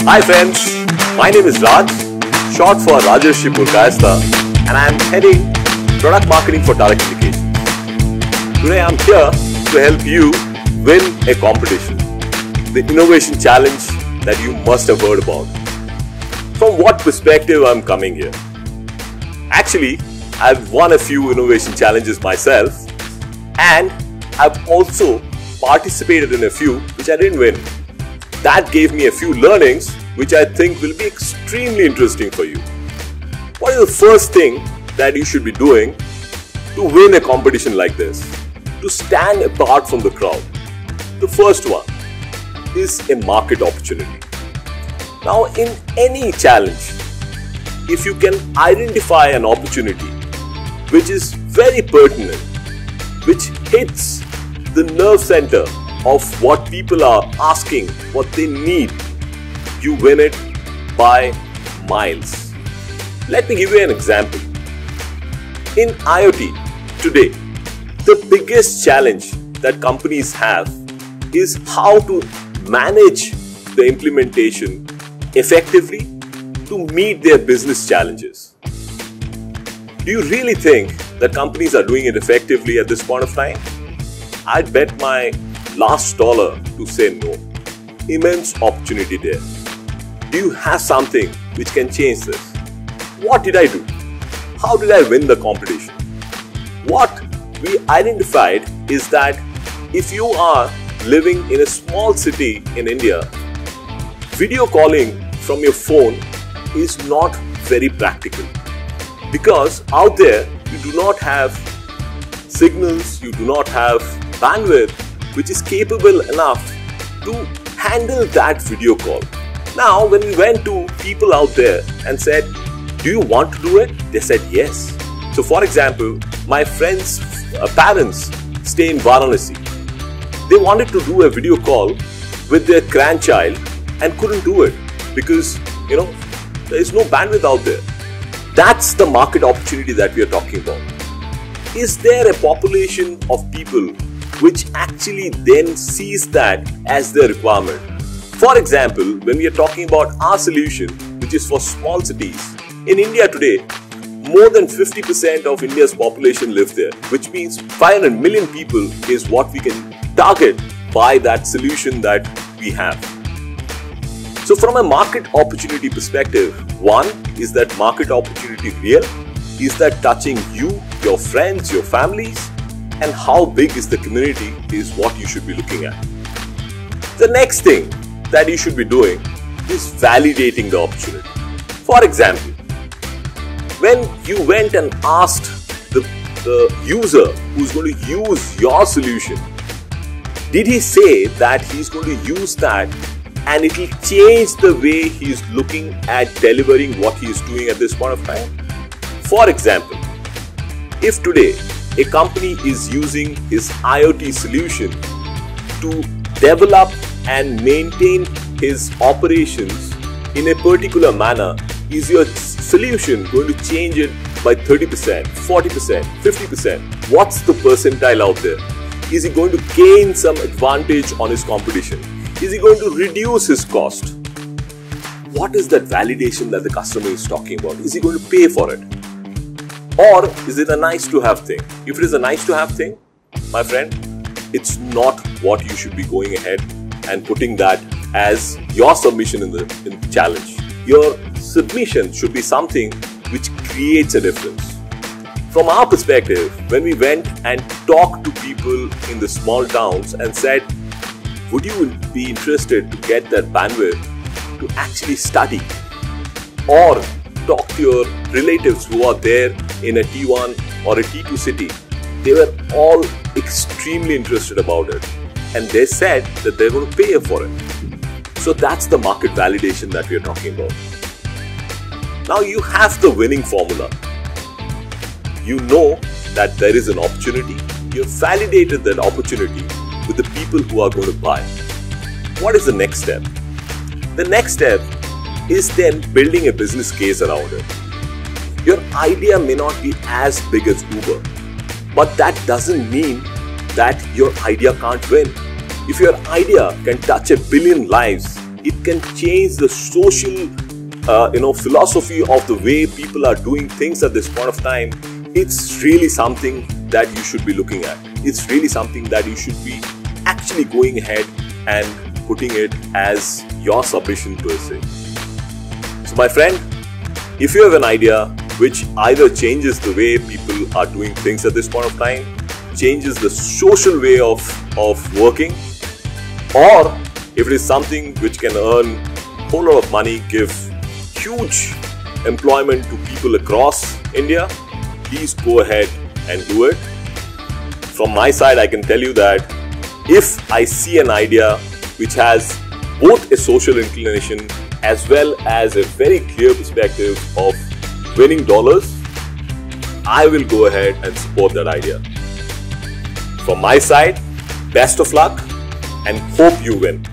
Hi friends, my name is Raj, short for Rajarshi Purkayastha, and I am heading product marketing for Tata Communications. Today I am here to help you win a competition, the innovation challenge that you must have heard about. From what perspective I am coming here? Actually, I have won a few innovation challenges myself, and I have also participated in a few which I didn't win. That gave me a few learnings which I think will be extremely interesting for you. What is the first thing that you should be doing to win a competition like this? To stand apart from the crowd. The first one is a market opportunity. Now, in any challenge, if you can identify an opportunity which is very pertinent, which hits the nerve center of what people are asking, what they need, you win it by miles. Let me give you an example. In IoT today, the biggest challenge that companies have is how to manage the implementation effectively to meet their business challenges. Do you really think that companies are doing it effectively at this point of time? I'd bet my last dollar to say no. Immense opportunity there. Do you have something which can change this? What did I do? How did I win the competition? What we identified is that if you are living in a small city in India, video calling from your phone is not very practical, because out there you do not have signals, you do not have bandwidth which is capable enough to handle that video call. Now, when we went to people out there and said, do you want to do it? They said yes. So for example, my friends' parents stay in Varanasi. They wanted to do a video call with their grandchild and couldn't do it because, there is no bandwidth out there. That's the market opportunity that we are talking about. Is there a population of people which actually then sees that as their requirement? For example, when we are talking about our solution, which is for small cities, in India today, more than 50% of India's population live there, which means 500 million people is what we can target by that solution that we have. So from a market opportunity perspective, one, is that market opportunity real? Is that touching you, your friends, your families? And how big is the community is what you should be looking at. The next thing that you should be doing is validating the opportunity. For example, when you went and asked the user who's going to use your solution, did he say that he's going to use that and it will change the way he's looking at delivering what he's doing at this point of time? For example, if today a company is using his IoT solution to develop and maintain his operations in a particular manner, is your solution going to change it by 30%, 40%, 50%? What's the percentile out there? Is he going to gain some advantage on his competition? Is he going to reduce his cost? What is that validation that the customer is talking about? Is he going to pay for it? Or is it a nice to have thing? If it is a nice to have thing, my friend, it's not what you should be going ahead and putting that as your submission in the challenge. Your submission should be something which creates a difference. From our perspective, when we went and talked to people in the small towns and said, would you be interested to get that bandwidth to actually study or talk to your relatives who are there in a T1 or a T2 city? They were all extremely interested about it, and they said that they're going to pay for it. So that's the market validation that we are talking about. Now you have the winning formula. You know that there is an opportunity. You have validated that opportunity with the people who are going to buy. What is the next step? The next step is then building a business case around it. Your idea may not be as big as Uber, But that doesn't mean that your idea can't win. If your idea can touch 1 billion lives, it can change the social philosophy of the way people are doing things at this point of time. It's really something that you should be looking at. It's really something that you should be actually going ahead and putting it as your submission per se. So my friend, if you have an idea which either changes the way people are doing things at this point of time, changes the social way of working, or if it is something which can earn a whole lot of money, give huge employment to people across India, please go ahead and do it. From my side, I can tell you that if I see an idea which has both a social inclination as well as a very clear perspective of winning dollars, I will go ahead and support that idea. From my side, best of luck and hope you win.